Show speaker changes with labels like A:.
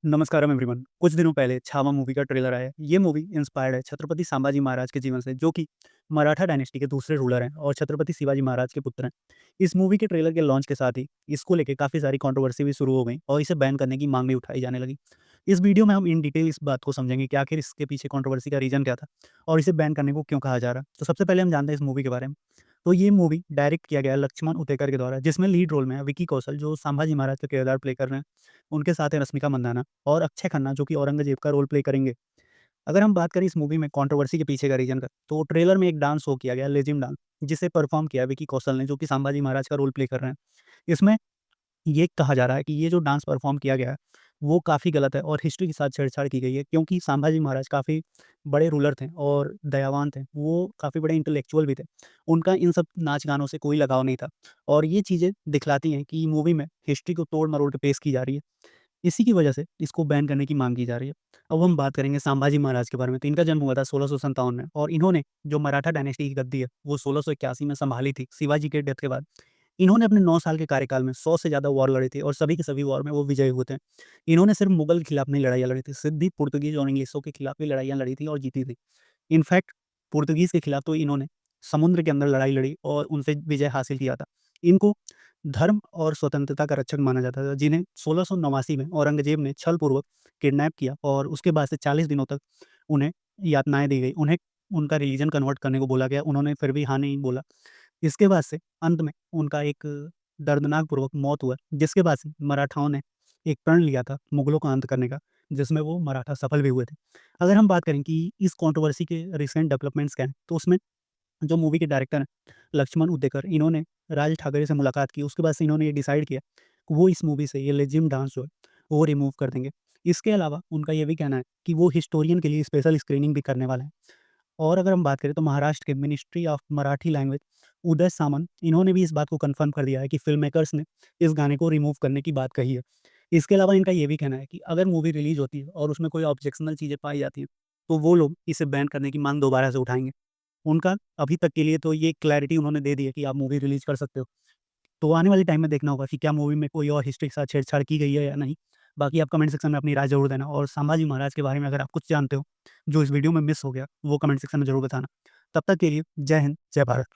A: नमस्कारम everyone. कुछ दिनों पहले छावा मूवी का ट्रेलर आया। ये मूवी इंस्पायर्ड है छत्रपति संभाजी महाराज के जीवन से, जो कि मराठा डायनेस्टी के दूसरे रूलर हैं और छत्रपति शिवाजी महाराज के पुत्र हैं। इस मूवी के ट्रेलर के लॉन्च के साथ ही इसको लेके काफ़ी सारी कंट्रोवर्सी भी शुरू हो गई और इसे बैन करने की मांग भी उठाई जाने लगी। इस वीडियो में हम इन डिटेल इस बात को समझेंगे कि आखिर इसके पीछे कंट्रोवर्सी का रीज़न क्या था और इसे बैन करने को क्यों कहा जा रहा है। तो सबसे पहले हम जानते हैं इस मूवी के बारे में। तो ये मूवी डायरेक्ट किया गया है लक्ष्मण उतेकर के द्वारा, जिसमें लीड रोल में है विकी कौशल जो संभाजी महाराज का किरदार प्ले कर रहे हैं। उनके साथ है रश्मिका मंदाना और अक्षय खन्ना जो कि औरंगज़ेब का रोल प्ले करेंगे। अगर हम बात करें इस मूवी में कंट्रोवर्सी के पीछे का रीज़न का, तो ट्रेलर में एक डांस शो किया गया लेज़िम डांस, जिसे परफ़ॉर्म किया विकी कौशल ने जो कि संभाजी महाराज का रोल प्ले कर रहे हैं। इसमें ये कहा जा रहा है कि ये जो डांस परफ़ॉर्म किया गया है, वो काफ़ी गलत है और हिस्ट्री के साथ छेड़छाड़ की गई है, क्योंकि संभाजी महाराज काफ़ी बड़े रूलर थे और दयावान थे। वो काफ़ी बड़े इंटेलेक्चुअल भी थे। उनका इन सब नाच-गानों से कोई लगाव नहीं था और ये चीज़ें दिखलाती हैं कि मूवी में हिस्ट्री को तोड़-मरोड़ के पेश की जा रही है। इसी की वजह से इसको बैन करने की माँग की जा रही है। अब हम बात करेंगे संभाजी महाराज के बारे में, तो इनका जन्म हुआ था 1657 में और इन्होंने जो मराठा डायनेस्टी की गद्दी है, वो 1681 में सँभाली थी शिवाजी के डेथ के बाद। इन्होंने अपने 9 साल के कार्यकाल में 100 से ज़्यादा वॉर लड़ी थी और सभी के सभी वॉर में वो विजयी हुए थे। इन्होंने सिर्फ़ मुगल के खिलाफ नहीं लड़ाइयाँ लड़ी थी, सिद्धी पुर्तगीज़ और इंग्लिशों के खिलाफ भी लड़ाइयाँ लड़ी थी और जीती थी। इनफैक्ट पुर्तगीज़ के खिलाफ तो इन्होंने समुद्र के अंदर लड़ाई लड़ी और उनसे विजय हासिल किया था। इनको धर्म और स्वतंत्रता का रक्षक माना जाता था, जिन्हें 1689 में औरंगज़ेब ने छलपूर्वक किडनैप किया और उसके बाद से 40 दिनों तक उन्हें यातनाएँ दी गई। उन्हें उनका रिलीजन कन्वर्ट करने को बोला गया, उन्होंने फिर भी हाँ नहीं बोला। इसके बाद से अंत में उनका एक दर्दनाक पूर्वक मौत हुआ, जिसके बाद से मराठाओं ने एक प्रण लिया था मुगलों का अंत करने का, जिसमें वो मराठा सफल भी हुए थे। अगर हम बात करें कि इस कंट्रोवर्सी के रिसेंट डेवलपमेंट्स क्या हैं, तो उसमें जो मूवी के डायरेक्टर हैं, लक्ष्मण उद्देकर, इन्होंने राज ठाकरे से मुलाकात की। उसके बाद से इन्होंने ये डिसाइड किया कि वो इस मूवी से ये लेजिम डांस जो है, वो रिमूव कर देंगे। इसके अलावा उनका ये भी कहना है कि वो हिस्टोरियन के लिए स्पेशल स्क्रीनिंग भी करने वाले हैं। और अगर हम बात करें तो महाराष्ट्र के ministry of Marathi language Uday Samant, इन्होंने भी इस बात को कन्फर्म कर दिया है कि फ़िल्म मेकर्स ने इस गाने को रिमूव करने की बात कही है। इसके अलावा इनका ये भी कहना है कि अगर मूवी रिलीज़ होती है और उसमें कोई ऑब्जेक्शनल चीज़ें पाई जाती हैं, तो वो लोग इसे बैन करने की माँग दोबारा से उठाएँगे। उनका अभी तक के लिए तो ये क्लैरिटी उन्होंने दे दी है कि आप मूवी रिलीज़ कर सकते हो। तो आने वाले टाइम में देखना होगा कि क्या मूवी में कोई और हिस्ट्री के साथ छेड़छाड़ की गई है या नहीं। बाकी आप कमेंट सेक्शन में अपनी राय ज़रूर देना और संभाजी महाराज के बारे में अगर आप कुछ जानते हो, जो इस वीडियो में मिस हो गया, वो कमेंट सेक्शन में ज़रूर बताना। तब तक के लिए जय हिंद, जय भारत।